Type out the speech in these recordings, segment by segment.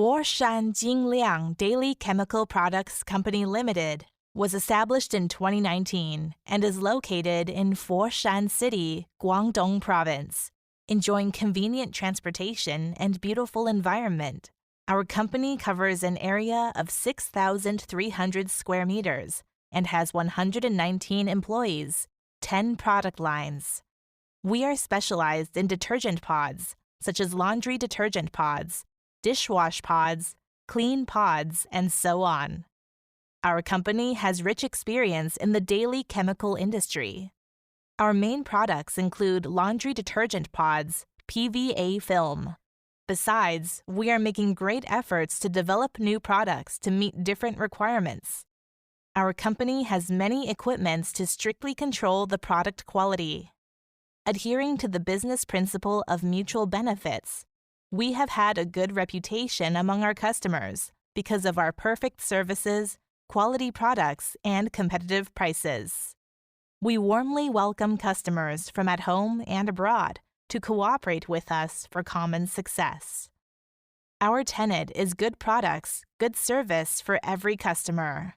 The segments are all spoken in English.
Foshan Jingliang Daily Chemical Products Company Limited was established in 2019 and is located in Foshan City, Guangdong Province, enjoying convenient transportation and beautiful environment. Our company covers an area of 6,300 square meters and has 119 employees, 10 product lines. We are specialized in detergent pods, such as laundry detergent pods, dishwash pods, clean pods, and so on. Our company has rich experience in the daily chemical industry. Our main products include laundry detergent pods, PVA film. Besides, we are making great efforts to develop new products to meet different requirements. Our company has many equipments to strictly control the product quality. Adhering to the business principle of mutual benefits, we have had a good reputation among our customers because of our perfect services, quality products, and competitive prices. We warmly welcome customers from at home and abroad to cooperate with us for common success. Our tenet is good products, good service for every customer.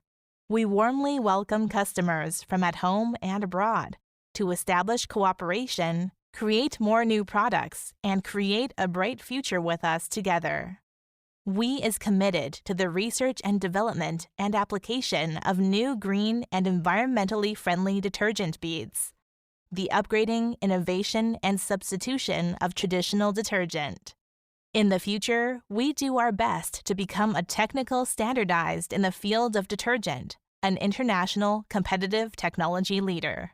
We warmly welcome customers from at home and abroad to establish cooperation, create more new products, and create a bright future with us together. We is committed to the research and development and application of new green and environmentally friendly detergent beads, the upgrading, innovation, and substitution of traditional detergent. In the future, we do our best to become a technical standardized in the field of detergent, an international competitive technology leader.